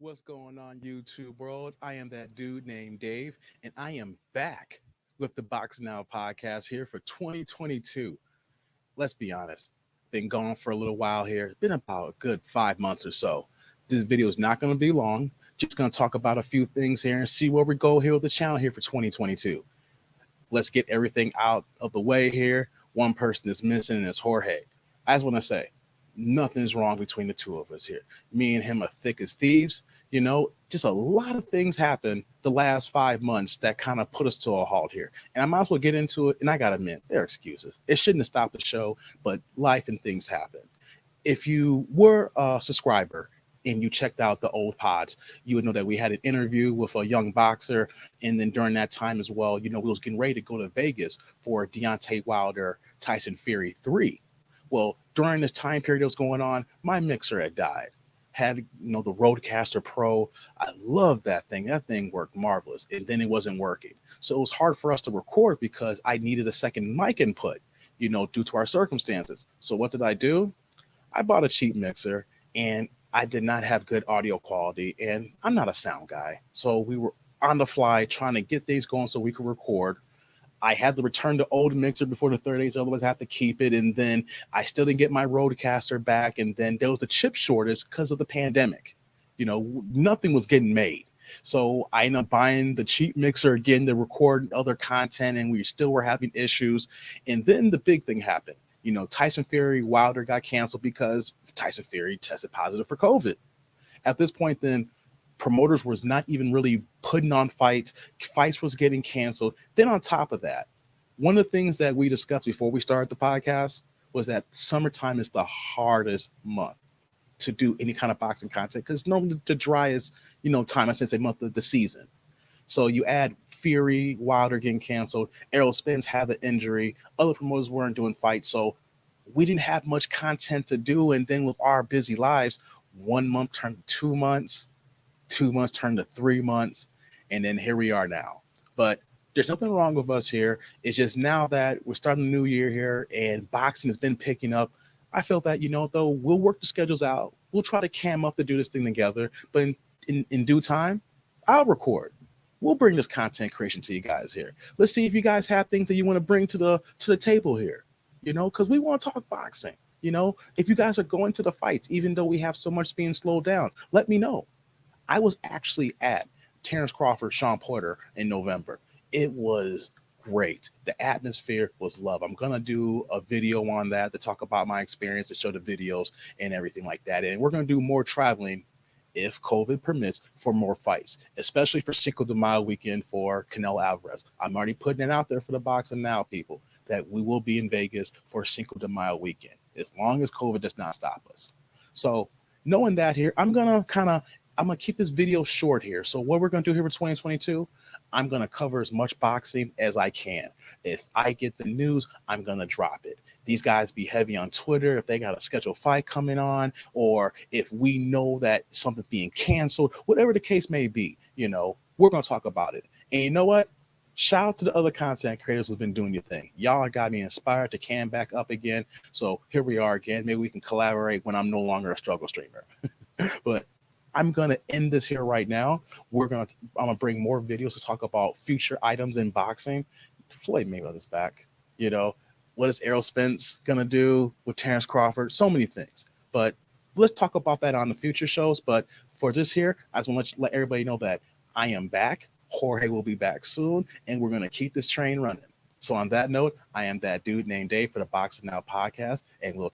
What's going on, YouTube world? I am that dude named Dave, and I am back with the Box Now podcast here for 2022. Let's be honest, been gone for a little while here. It's been about a good 5 months or so. This video is not going to be long. Just going to talk about a few things here and see where we go here with the channel here for 2022. Let's get everything out of the way here. One person is missing, and it's Jorge. I just want to say, nothing's wrong between the two of us here. Me and him are thick as thieves. Just a lot of things happened the last 5 months that kind of put us to a halt here. And I might as well get into it. And I got to admit, there are excuses. It shouldn't have stopped the show, but life and things happen. If you were a subscriber and you checked out the old pods, you would know that we had an interview with a young boxer. And then during that time as well, we was getting ready to go to Vegas for Deontay Wilder, Tyson Fury 3. Well, during this time period that was going on, my mixer had died. Had, the Rodecaster Pro. I loved that thing. That thing worked marvelous. And then it wasn't working. So it was hard for us to record because I needed a second mic input, due to our circumstances. So what did I do? I bought a cheap mixer, and I did not have good audio quality, and I'm not a sound guy. So we were on the fly trying to get things going so we could record. I had to return the old mixer before the 30 days, otherwise I have to keep it. And then I still didn't get my Rodecaster back. And then there was a chip shortage because of the pandemic. Nothing was getting made. So I ended up buying the cheap mixer again to record other content, and we still were having issues. And then the big thing happened. Tyson Fury Wilder got canceled because Tyson Fury tested positive for COVID. At this point, then promoters was not even really putting on fights. Fights was getting canceled. Then on top of that, one of the things that we discussed before we started the podcast was that summertime is the hardest month to do any kind of boxing content because normally the driest, time, I say month of the season. So you add Fury, Wilder getting canceled, Errol Spence had the injury, other promoters weren't doing fights, so we didn't have much content to do. And then with our busy lives, 1 month turned to 2 months, 2 months turned to 3 months, and then here we are now. But there's nothing wrong with us here. It's just now that we're starting the new year here and boxing has been picking up, I felt that, though, we'll work the schedules out. We'll try to cam up to do this thing together. But in due time, I'll record. We'll bring this content creation to you guys here. Let's see if you guys have things that you want to bring to the table here, because we want to talk boxing. If you guys are going to the fights, even though we have so much being slowed down, let me know. I was actually at Terrence Crawford, Sean Porter in November. It was great. The atmosphere was love. I'm going to do a video on that to talk about my experience, to show the videos and everything like that. And we're going to do more traveling, if COVID permits, for more fights, especially for Cinco de Mayo weekend for Canelo Alvarez. I'm already putting it out there for the Boxing Now people that we will be in Vegas for Cinco de Mayo weekend, as long as COVID does not stop us. So knowing that here, I'm going to keep this video short here. So what we're going to do here for 2022, I'm going to cover as much boxing as I can. If I get the news, I'm going to drop it. These guys be heavy on Twitter if they got a scheduled fight coming on, or if we know that something's being canceled, whatever the case may be, we're going to talk about it. And you know what? Shout out to the other content creators who've been doing your thing. Y'all got me inspired to cam back up again. So here we are again. Maybe we can collaborate when I'm no longer a struggle streamer. But I'm gonna end this here right now. I'm gonna bring more videos to talk about future items in boxing. Floyd Mayweather's back. What is Errol Spence gonna do with Terrence Crawford? So many things. But let's talk about that on the future shows. But for this here, I just want to let everybody know that I am back. Jorge will be back soon, and we're gonna keep this train running. So on that note, I am that dude named Dave for the Boxing Now podcast, and we'll